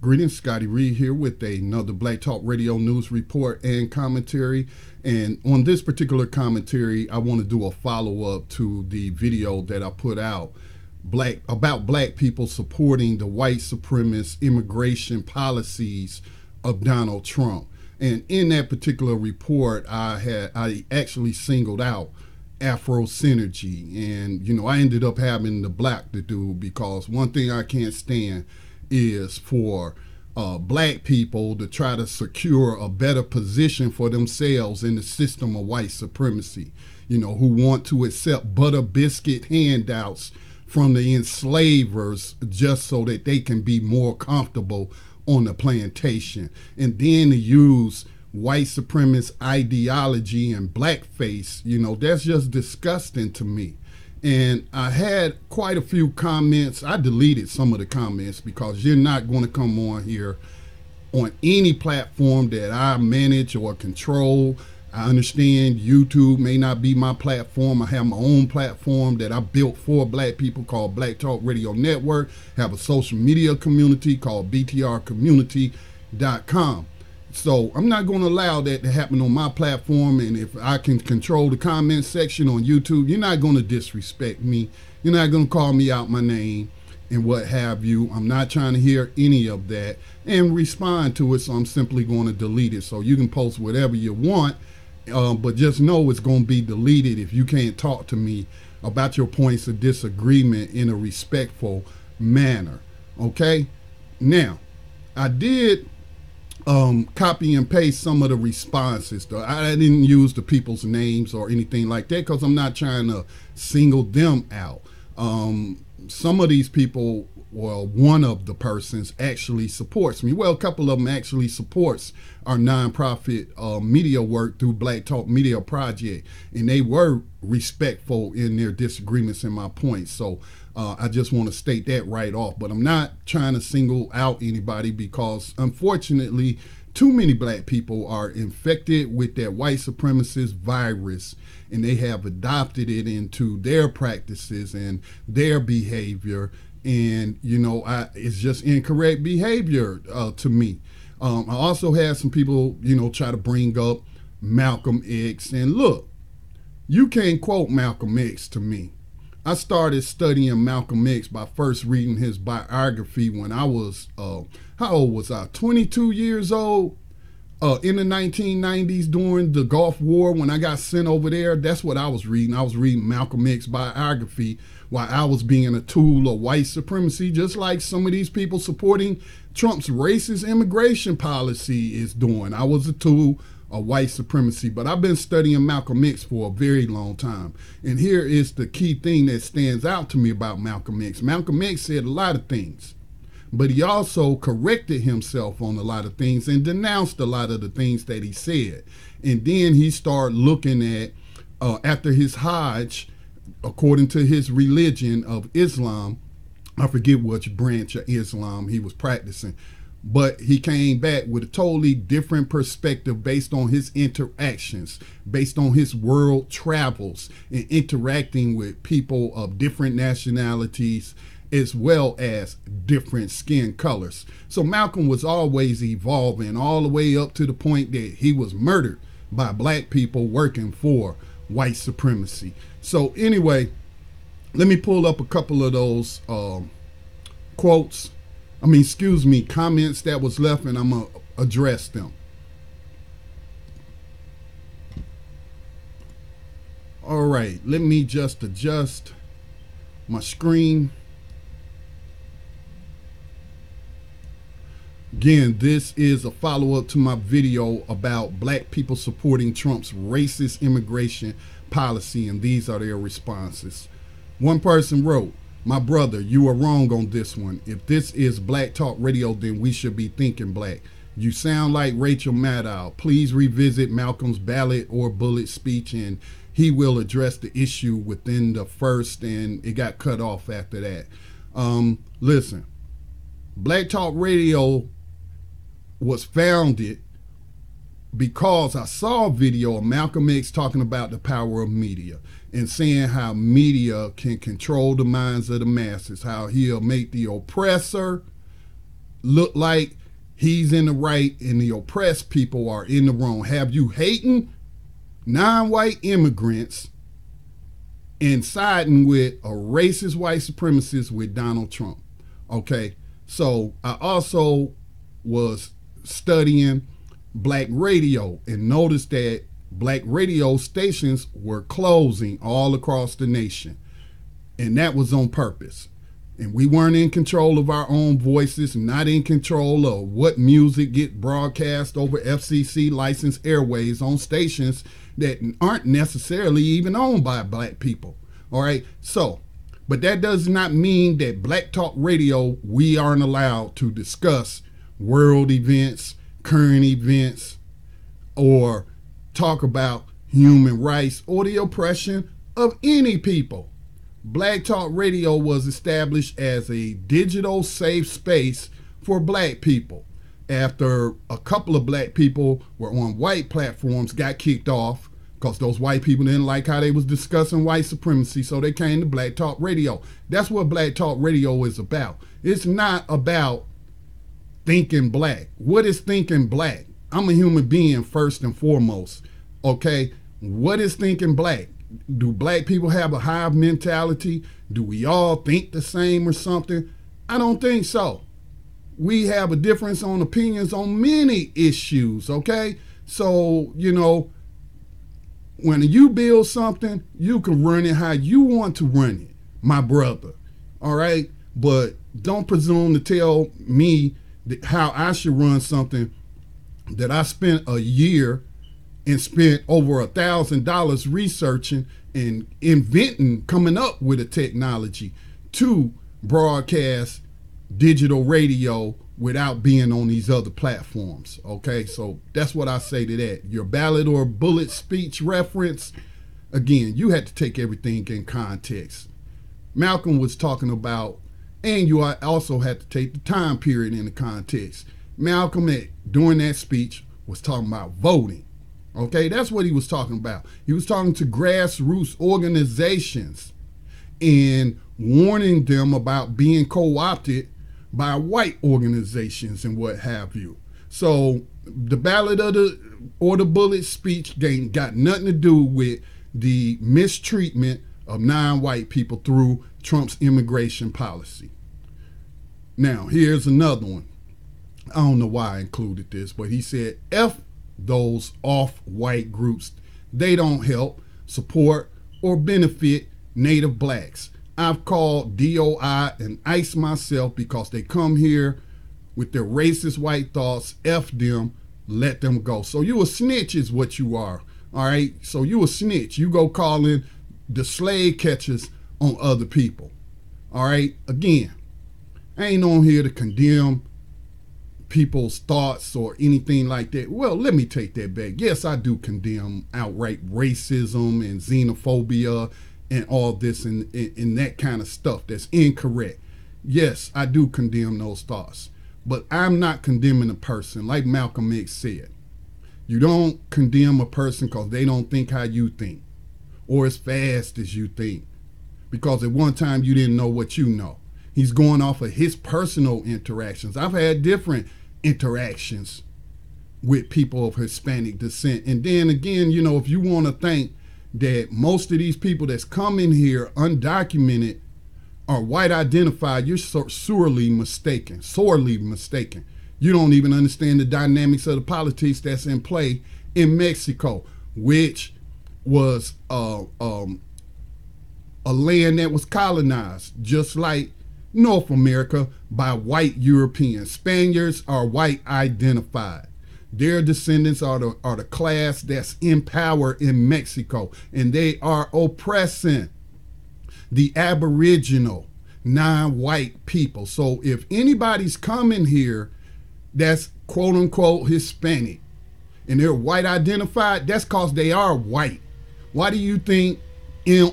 Greetings, Scotty Reed here with another Black Talk Radio news report and commentary. And on this particular commentary, I want to do a follow-up to the video that I put out about black people supporting the white supremacist immigration policies of Donald Trump. And in that particular report, I actually singled out Afro Synergy. And, I ended up having the black to do, because one thing I can't stand is for black people to try to secure a better position for themselves in the system of white supremacy, who want to accept butter biscuit handouts from the enslavers just so that they can be more comfortable on the plantation, and then to use white supremacist ideology and blackface. That's just disgusting to me. And I had quite a few comments. I deleted some of the comments because you're not going to come on here on any platform that I manage or control. I understand YouTube may not be my platform. I have my own platform that I built for black people called Black Talk Radio Network. I have a social media community called btrcommunity.com. So I'm not going to allow that to happen on my platform. And if I can control the comment section on YouTube, you're not going to disrespect me. You're not going to call me out my name and what have you. I'm not trying to hear any of that and respond to it. So I'm simply going to delete it. So you can post whatever you want, but just know it's going to be deleted if you can't talk to me about your points of disagreement in a respectful manner. Okay? Now, I did copy and paste some of the responses. I didn't use the people's names or anything like that because I'm not trying to single them out. Some of these people, well, one of the persons actually supports me. Well, a couple of them actually supports our nonprofit media work through Black Talk Media Project, and they were respectful in their disagreements and my points. So I just want to state that right off. But I'm not trying to single out anybody because, unfortunately, too many black people are infected with that white supremacist virus, and they have adopted it into their practices and their behavior. And, it's just incorrect behavior to me. I also had some people, try to bring up Malcolm X. And look, you can't quote Malcolm X to me. I started studying Malcolm X by first reading his biography when I was, how old was I? 22 years old in the 1990s during the Gulf War when I got sent over there. That's what I was reading. I was reading Malcolm X biography while I was being a tool of white supremacy, just like some of these people supporting Trump's racist immigration policy is doing. I was a tool of white supremacy, but I've been studying Malcolm X for a very long time. And here is the key thing that stands out to me about Malcolm X. Malcolm X said a lot of things, but he also corrected himself on a lot of things and denounced a lot of the things that he said. And then he started looking at, after his Hajj, according to his religion of Islam, I forget which branch of Islam he was practicing, but he came back with a totally different perspective based on his interactions, based on his world travels and interacting with people of different nationalities as well as different skin colors. So Malcolm was always evolving all the way up to the point that he was murdered by black people working for white supremacy. So anyway, let me pull up a couple of those comments that was left, and I'm going to address them. All right, let me just adjust my screen. Again, this is a follow-up to my video about black people supporting Trump's racist immigration policy, and these are their responses. One person wrote, "My brother, you are wrong on this one. If this is Black Talk Radio, then we should be thinking black. You sound like Rachel Maddow. Please revisit Malcolm's ballot or bullet speech, and he will address the issue within the first," and it got cut off after that. Listen, Black Talk Radio was founded because I saw a video of Malcolm X talking about the power of media and saying how media can control the minds of the masses, how he'll make the oppressor look like he's in the right and the oppressed people are in the wrong. Have you hating non-white immigrants and siding with a racist white supremacist with Donald Trump? Okay, so I also was studying black radio and noticed that black radio stations were closing all across the nation, and that was on purpose. And we weren't in control of our own voices, not in control of what music get broadcast over FCC licensed airways on stations that aren't necessarily even owned by black people. All right, so, but that does not mean that Black Talk Radio, we aren't allowed to discuss world events, current events, or talk about human rights or the oppression of any people. Black Talk Radio was established as a digital safe space for black people after a couple of black people were on white platforms, got kicked off because those white people didn't like how they was discussing white supremacy, so they came to Black Talk Radio. That's what Black Talk Radio is about. It's not about thinking black. What is thinking black? I'm a human being first and foremost, okay? What is thinking black? Do black people have a hive mentality? Do we all think the same or something? I don't think so. We have a difference on opinions on many issues, okay? So, you know, when you build something, you can run it how you want to run it, my brother, all right? But don't presume to tell me how I should run something that I spent a year and spent over $1,000 researching and inventing, coming up with a technology to broadcast digital radio without being on these other platforms. Okay, so that's what I say to that. Your ballot or bullet speech reference, again, you had to take everything in context. Malcolm was talking about, and you also had to take the time period into context. Malcolm, during that speech, was talking about voting. Okay, that's what he was talking about. He was talking to grassroots organizations and warning them about being co-opted by white organizations and what have you. So the ballot or the bullet speech ain't got nothing to do with the mistreatment of non-white people through Trump's immigration policy. Now, here's another one. I don't know why I included this, but he said, F those off-white groups. They don't help, support, or benefit Native blacks. I've called DOI and ICE myself because they come here with their racist white thoughts. F them, let them go. So you a snitch is what you are, all right? So you a snitch. You go calling the slave catchers on other people, all right? Again, I ain't on here to condemn people's thoughts or anything like that. Well, let me take that back. Yes, I do condemn outright racism and xenophobia and all this and that kind of stuff that's incorrect. Yes, I do condemn those thoughts. But I'm not condemning a person. Like Malcolm X said, you don't condemn a person because they don't think how you think or as fast as you think. Because at one time you didn't know what you know. He's going off of his personal interactions. I've had different interactions with people of Hispanic descent. And then again, you know, if you want to think that most of these people that's coming here undocumented are white identified, you're sorely mistaken. You don't even understand the dynamics of the politics that's in play in Mexico, which was a land that was colonized, just like North America, by white Europeans. Spaniards are white identified. Their descendants are the class that's in power in Mexico, and they are oppressing the Aboriginal non-white people. So if anybody's coming here that's quote unquote Hispanic and they're white identified, that's because they are white. Why do you think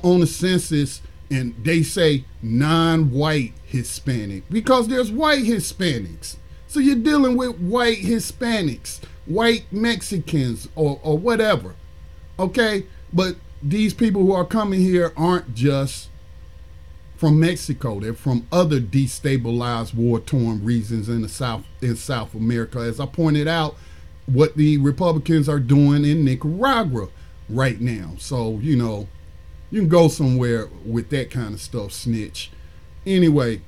on the census and they say non-white Hispanic? Because there's white Hispanics. So you're dealing with white Hispanics, white Mexicans, or whatever. Okay? But these people who are coming here aren't just from Mexico. They're from other destabilized, war-torn regions in South America. As I pointed out, what the Republicans are doing in Nicaragua right now. So, you know, you can go somewhere with that kind of stuff, snitch. Anyway,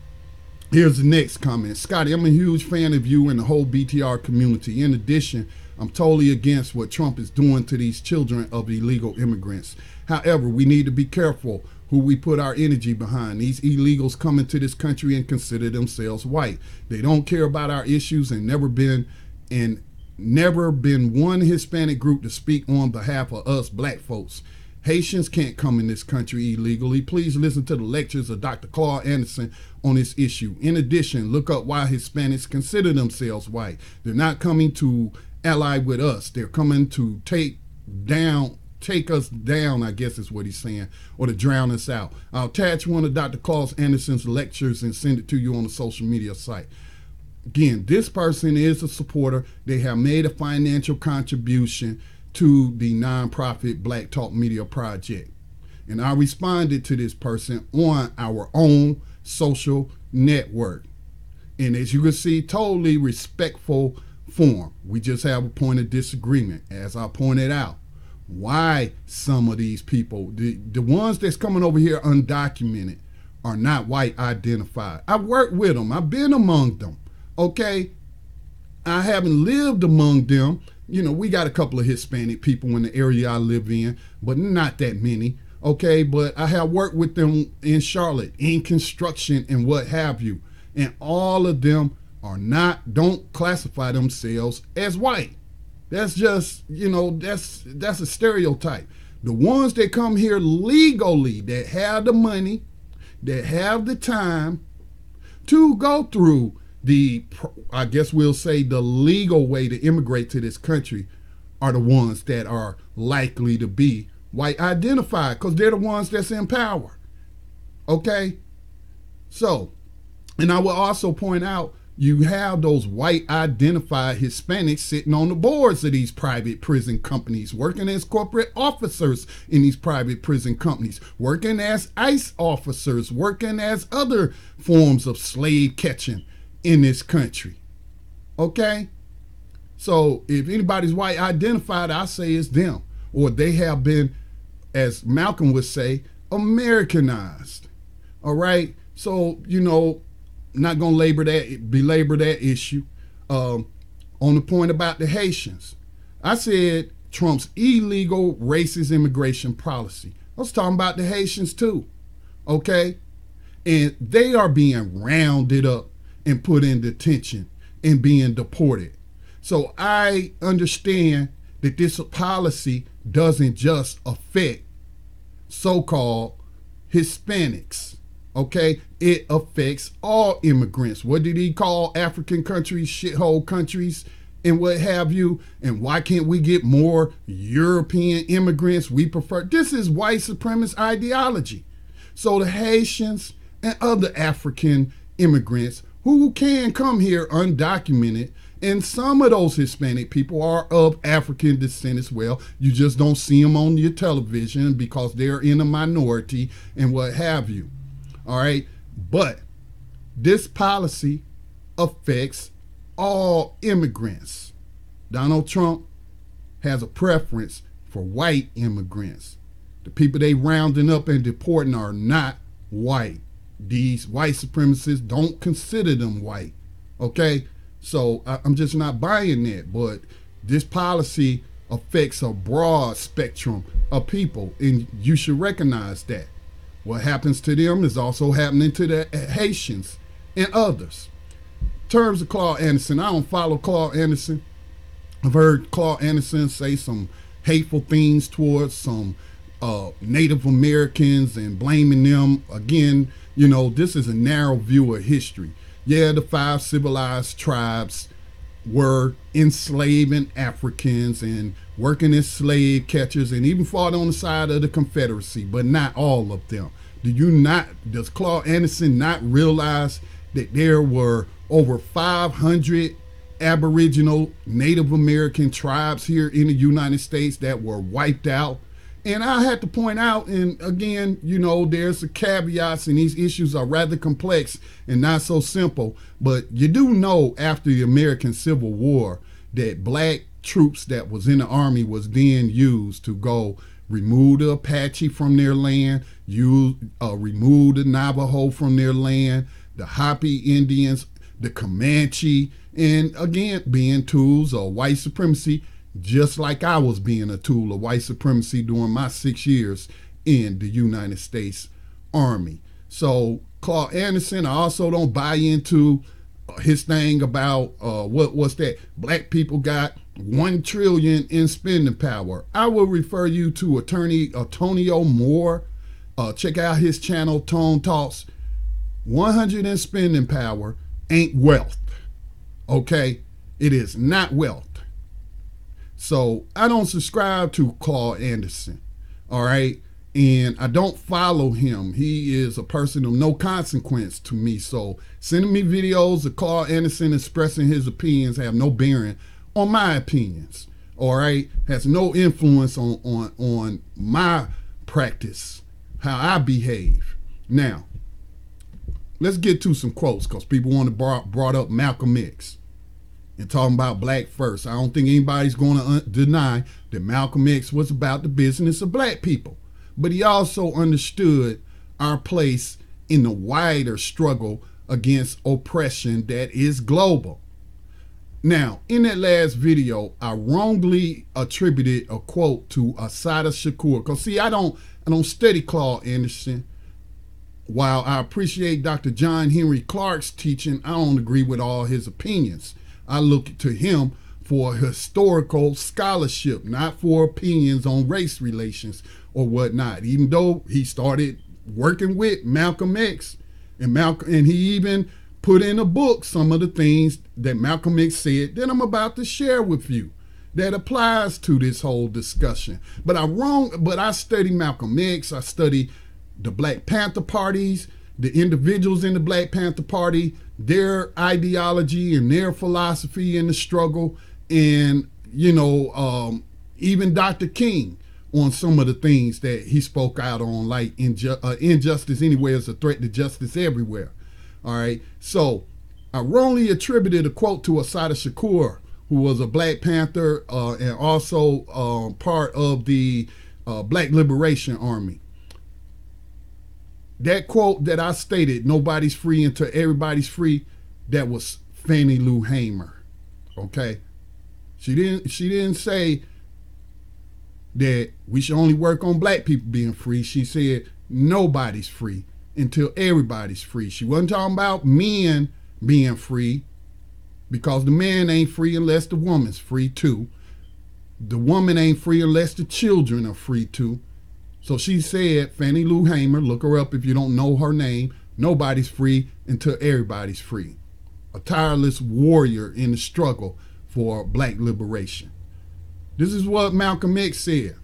here's the next comment. Scotty, I'm a huge fan of you and the whole BTR community. In addition, I'm totally against what Trump is doing to these children of illegal immigrants. However, we need to be careful who we put our energy behind. These illegals come into this country and consider themselves white. They don't care about our issues and never been one Hispanic group to speak on behalf of us black folks. Haitians can't come in this country illegally. Please listen to the lectures of Dr. Claude Anderson on this issue. In addition, look up why Hispanics consider themselves white. They're not coming to ally with us. They're coming to take us down, I guess is what he's saying, or to drown us out. I'll attach one of Dr. Claude Anderson's lectures and send it to you on the social media site. Again, this person is a supporter. They have made a financial contribution to the nonprofit Black Talk Media Project. And I responded to this person on our own social network. And as you can see, totally respectful form. We just have a point of disagreement, as I pointed out. Why some of these people, the ones that's coming over here undocumented, are not white identified. I've worked with them. I've been among them. Okay? I haven't lived among them. You know, we got a couple of Hispanic people in the area I live in, but not that many. Okay? But I have worked with them in Charlotte, in construction and what have you. And all of them don't classify themselves as white. That's just, you know, that's a stereotype. The ones that come here legally, that have the money, that have the time to go through I guess we'll say the legal way to immigrate to this country, are the ones that are likely to be white identified, because they're the ones that's in power. Okay? So, and I will also point out, you have those white identified Hispanics sitting on the boards of these private prison companies, working as corporate officers in these private prison companies, working as ICE officers, working as other forms of slave catching in this country. Okay? So if anybody's white identified, I say it's them. Or they have been, as Malcolm would say, Americanized. All right? So, you know, not going to belabor that issue. On the point about the Haitians, I said Trump's illegal racist immigration policy. I was talking about the Haitians too, okay? And they are being rounded up and put in detention and being deported. So I understand that this policy doesn't just affect so-called Hispanics. Okay, it affects all immigrants. What did he call African countries, shithole countries, and what have you? And why can't we get more European immigrants? We prefer, this is white supremacist ideology. So the Haitians and other African immigrants who can come here undocumented, and some of those Hispanic people are of African descent as well. You just don't see them on your television because they're in a minority and what have you. All right, but this policy affects all immigrants. Donald Trump has a preference for white immigrants. The people they rounding up and deporting are not white. These white supremacists don't consider them white. Okay, so I'm just not buying that. But this policy affects a broad spectrum of people, and you should recognize that. What happens to them is also happening to the Haitians and others. In terms of Claude Anderson, I don't follow Claude Anderson. I've heard Claude Anderson say some hateful things towards some Native Americans and blaming them. Again, you know, this is a narrow view of history. Yeah, the 5 civilized tribes were enslaving Africans and working as slave catchers and even fought on the side of the Confederacy, but not all of them. Does Claude Anderson not realize that there were over 500 Aboriginal Native American tribes here in the United States that were wiped out? And I had to point out, and again, there's the caveats, and these issues are rather complex and not so simple. But you do know after the American Civil War that black troops that was in the army was then used to go remove the Apache from their land, remove the Navajo from their land, the Hopi Indians, the Comanche, and again, being tools of white supremacy, just like I was being a tool of white supremacy during my 6 years in the United States Army. So Claude Anderson, I also don't buy into his thing about what's that? Black people got $1 trillion in spending power. I will refer you to Attorney Antonio Moore. Check out his channel, Tone Talks. 100 in spending power ain't wealth. Okay? It is not wealth. So I don't subscribe to Claude Anderson, all right? And I don't follow him. He is a person of no consequence to me. So sending me videos of Claude Anderson expressing his opinions have no bearing on my opinions, all right? Has no influence on my practice, how I behave. Now, let's get to some quotes because people want to brought up Malcolm X. And talking about black first. I don't think anybody's going to deny that Malcolm X was about the business of black people. But he also understood our place in the wider struggle against oppression that is global. Now, in that last video, I wrongly attributed a quote to Assata Shakur. Because see, I don't study Claude Anderson. While I appreciate Dr. John Henry Clark's teaching, I don't agree with all his opinions. I look to him for historical scholarship, not for opinions on race relations or whatnot. Even though he started working with Malcolm X, and he even put in a book some of the things that Malcolm X said that I'm about to share with you that applies to this whole discussion. But I study Malcolm X. I study the Black Panther parties, the individuals in the Black Panther Party, their ideology and their philosophy in the struggle, and even Dr. King on some of the things that he spoke out on, like injustice anywhere is a threat to justice everywhere. All right, so I wrongly attributed a quote to Assata Shakur, who was a Black Panther and also part of the Black Liberation Army. That quote that I stated, nobody's free until everybody's free, that was Fannie Lou Hamer. Okay? She didn't say that we should only work on black people being free. She said nobody's free until everybody's free. She wasn't talking about men being free, because the man ain't free unless the woman's free too. The woman ain't free unless the children are free too. So she said, Fannie Lou Hamer, look her up if you don't know her name, nobody's free until everybody's free. A tireless warrior in the struggle for black liberation. This is what Malcolm X said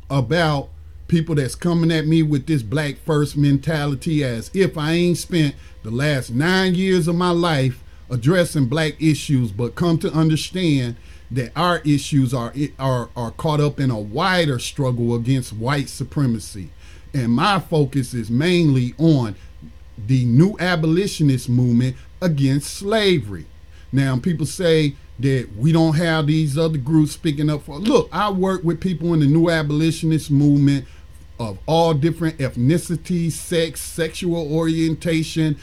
about people that's coming at me with this black first mentality, as if I ain't spent the last 9 years of my life addressing black issues, but come to understand that our issues are caught up in a wider struggle against white supremacy. And my focus is mainly on the new abolitionist movement against slavery. Now, people say that we don't have these other groups speaking up for. Look, I work with people in the new abolitionist movement of all different ethnicities, sex, sexual orientation,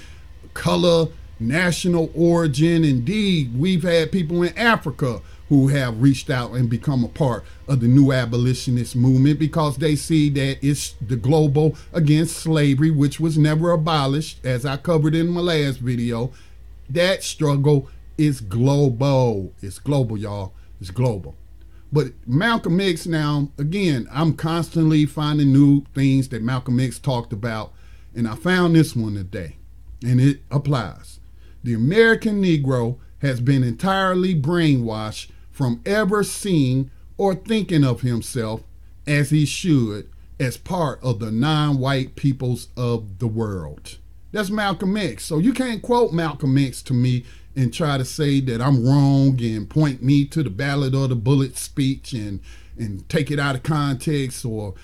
color, national origin. Indeed, we've had people in Africa who have reached out and become a part of the new abolitionist movement because they see that it's the global against slavery, which was never abolished, as I covered in my last video. That struggle is global. It's global, y'all. It's global. But Malcolm X, now, again, I'm constantly finding new things that Malcolm X talked about, and I found this one today, and it applies. The American Negro has been entirely brainwashed from ever seeing or thinking of himself as he should as part of the non-white peoples of the world. That's Malcolm X. So you can't quote Malcolm X to me and try to say that I'm wrong and point me to the ballad or the bullet speech and take it out of context, or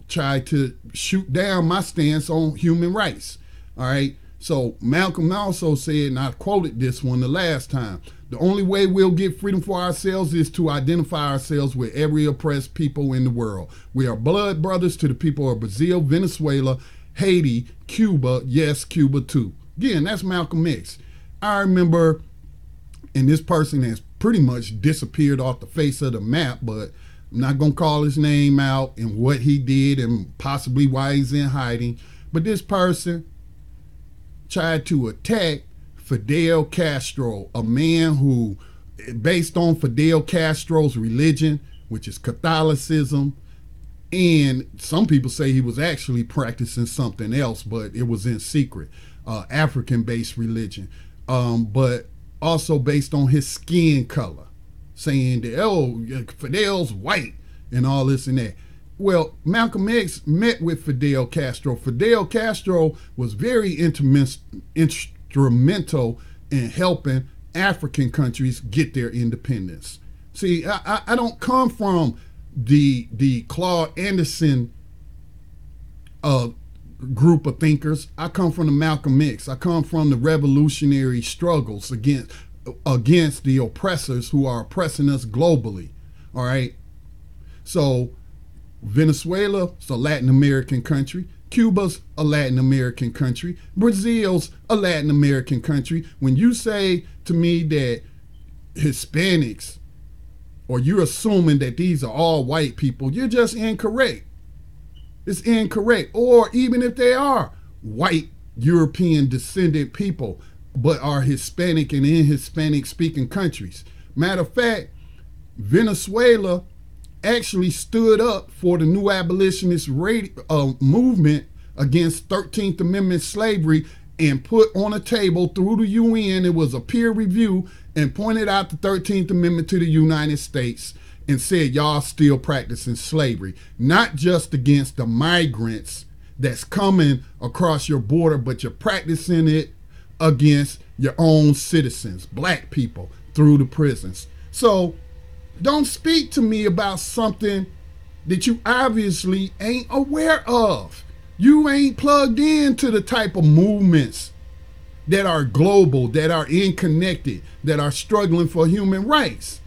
try to shoot down my stance on human rights. All right. So Malcolm also said, and I quoted this one the last time, the only way we'll get freedom for ourselves is to identify ourselves with every oppressed people in the world. We are blood brothers to the people of Brazil, Venezuela, Haiti, Cuba, yes, Cuba too. Again, that's Malcolm X. I remember, and this person has pretty much disappeared off the face of the map, but I'm not going to call his name out and what he did and possibly why he's in hiding. But this person tried to attack Fidel Castro, a man who, based on Fidel Castro's religion, which is Catholicism, and some people say he was actually practicing something else, but it was in secret, African-based religion, but also based on his skin color, saying that, oh, Fidel's white and all this and that. Well, Malcolm X met with Fidel Castro. Fidel Castro was very instrumental in helping African countries get their independence. See, I don't come from the Claude Anderson group of thinkers. I come from the Malcolm X. I come from the revolutionary struggles against the oppressors who are oppressing us globally. All right. So Venezuela is a Latin American country. Cuba's a Latin American country. Brazil's a Latin American country. When you say to me that Hispanics, or you're assuming that these are all white people, you're just incorrect. It's incorrect. Or even if they are white European descendant people, but are Hispanic and in Hispanic speaking countries. Matter of fact, Venezuela actually stood up for the new abolitionist movement against 13th Amendment slavery and put on a table through the UN, it was a peer review, and pointed out the 13th Amendment to the United States and said, y'all still practicing slavery, not just against the migrants that's coming across your border, but you're practicing it against your own citizens, black people, through the prisons. So don't speak to me about something that you obviously ain't aware of. You ain't plugged into the type of movements that are global, that are interconnected, that are struggling for human rights.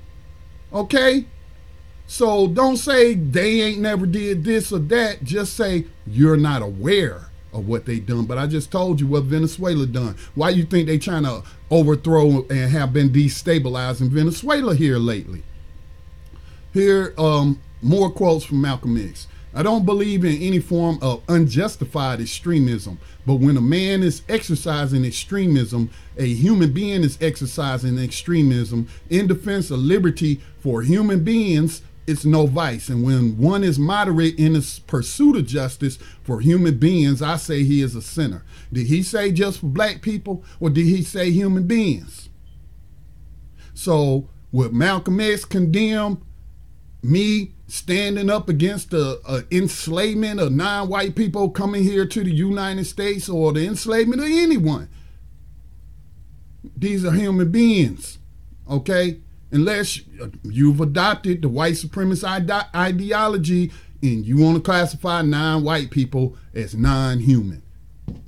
Okay? So don't say they ain't never did this or that. Just say you're not aware of what they done. But I just told you what Venezuela done. Why you think they trying to overthrow and have been destabilizing Venezuela here lately? Here, more quotes from Malcolm X. I don't believe in any form of unjustified extremism, but when a man is exercising extremism, a human being is exercising extremism in defense of liberty for human beings, it's no vice. And when one is moderate in his pursuit of justice for human beings, I say he is a sinner. Did he say just for black people, or did he say human beings? So would Malcolm X condemn me standing up against the enslavement of non-white people coming here to the United States, or the enslavement of anyone? These are human beings, okay? Unless you've adopted the white supremacist ideology and you want to classify non-white people as non-human.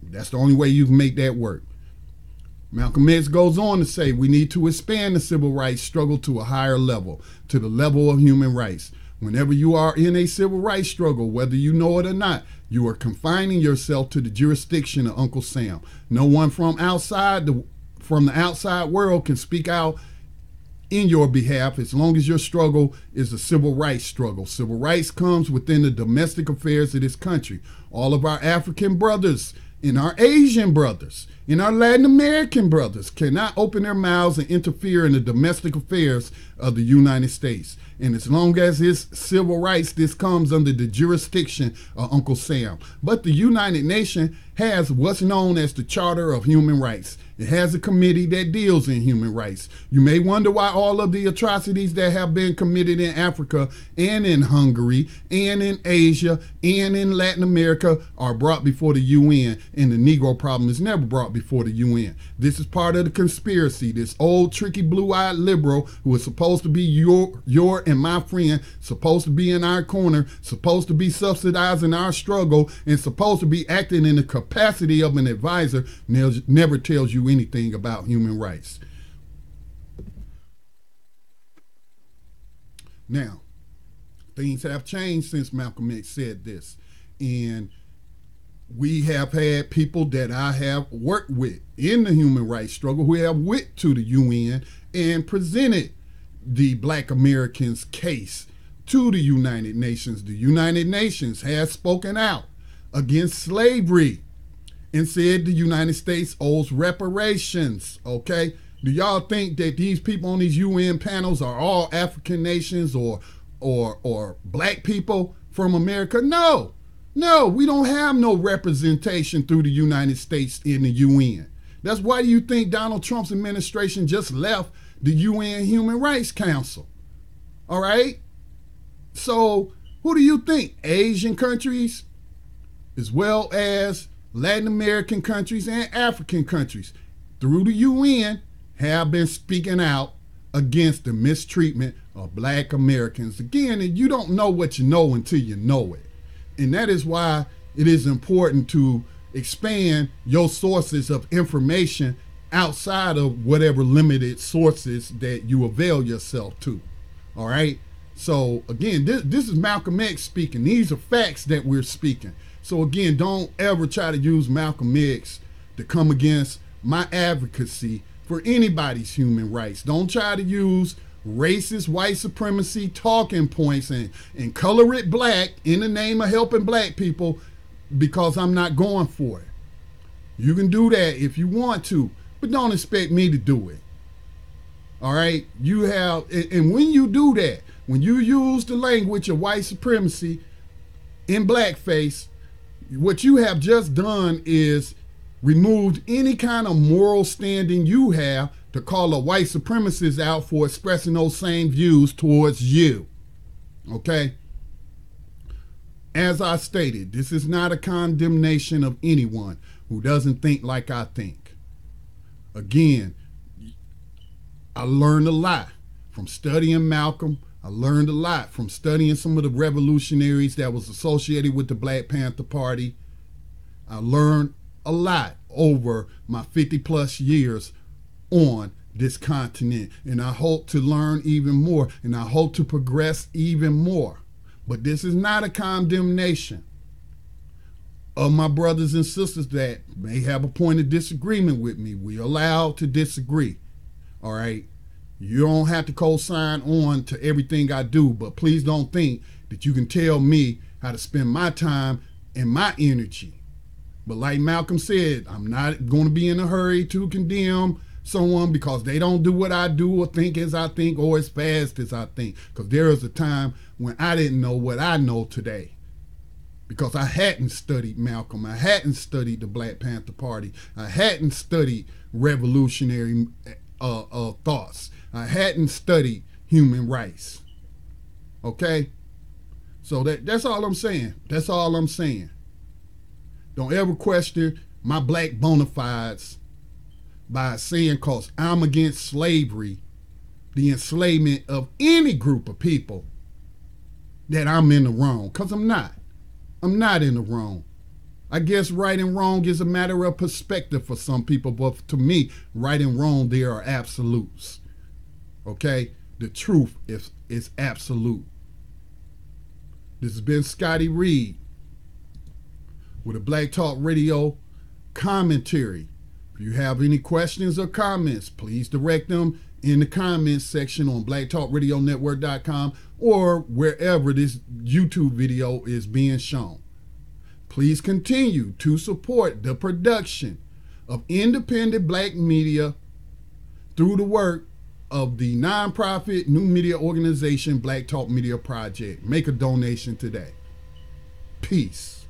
That's the only way you can make that work. Malcolm X goes on to say we need to expand the civil rights struggle to a higher level, to the level of human rights. Whenever you are in a civil rights struggle, whether you know it or not, you are confining yourself to the jurisdiction of Uncle Sam. No one from the outside world can speak out in your behalf as long as your struggle is a civil rights struggle. Civil rights comes within the domestic affairs of this country. All of our African brothers and our Asian brothers and our Latin American brothers cannot open their mouths and interfere in the domestic affairs of the United States. And as long as it's civil rights, this comes under the jurisdiction of Uncle Sam. But the United Nations has what's known as the Charter of Human Rights. It has a committee that deals in human rights. You may wonder why all of the atrocities that have been committed in Africa and in Hungary and in Asia and in Latin America are brought before the UN, and the Negro problem is never brought before the UN. This is part of the conspiracy. This old tricky blue-eyed liberal who is supposed to be your and my friend, supposed to be in our corner, supposed to be subsidizing our struggle, and supposed to be acting in the capacity of an advisor, never tells you anything about human rights. Now, things have changed since Malcolm X said this, and we have had people that I have worked with in the human rights struggle who have went to the UN and presented the Black Americans' case to the United Nations. The United Nations has spoken out against slavery and said the United States owes reparations, okay? Do y'all think that these people on these UN panels are all African nations or black people from America? No, we don't have no representation through the United States in the UN. That's why you think Donald Trump's administration just left the UN Human Rights Council, all right? So who do you think? Asian countries as well as Latin American countries and African countries through the UN have been speaking out against the mistreatment of Black Americans. Again, and you don't know what you know until you know it. And that is why it is important to expand your sources of information outside of whatever limited sources that you avail yourself to. All right? So again, this is Malcolm X speaking. These are facts that we're speaking. So again, don't ever try to use Malcolm X to come against my advocacy for anybody's human rights. Don't try to use racist white supremacy talking points and color it black in the name of helping black people, because I'm not going for it. You can do that if you want to, but don't expect me to do it. All right? You have, and when you do that, when you use the language of white supremacy in blackface, what you have just done is removed any kind of moral standing you have to call a white supremacist out for expressing those same views towards you. Okay? As I stated, this is not a condemnation of anyone who doesn't think like I think. Again, I learned a lot from studying Malcolm. I learned a lot from studying some of the revolutionaries that was associated with the Black Panther Party. I learned a lot over my 50 plus years on this continent, and I hope to learn even more, and I hope to progress even more. But this is not a condemnation of my brothers and sisters that may have a point of disagreement with me. We're allowed to disagree, all right? You don't have to co-sign on to everything I do, but please don't think that you can tell me how to spend my time and my energy. But like Malcolm said, I'm not going to be in a hurry to condemn someone because they don't do what I do or think as I think or as fast as I think. Because there was a time when I didn't know what I know today, because I hadn't studied Malcolm. I hadn't studied the Black Panther Party. I hadn't studied revolutionary thoughts. I hadn't studied human rights. Okay? So that's all I'm saying. That's all I'm saying. Don't ever question my black bona fides by saying, cause I'm against slavery, the enslavement of any group of people, that I'm in the wrong. Because I'm not. I'm not in the wrong. I guess right and wrong is a matter of perspective for some people, but to me, right and wrong, they are absolutes. Okay? The truth is absolute. This has been Scotty Reed with a Black Talk Radio commentary. If you have any questions or comments, please direct them in the comments section on blacktalkradionetwork.com or wherever this YouTube video is being shown. Please continue to support the production of independent black media through the work of the nonprofit new media organization Black Talk Media Project. Make a donation today. Peace.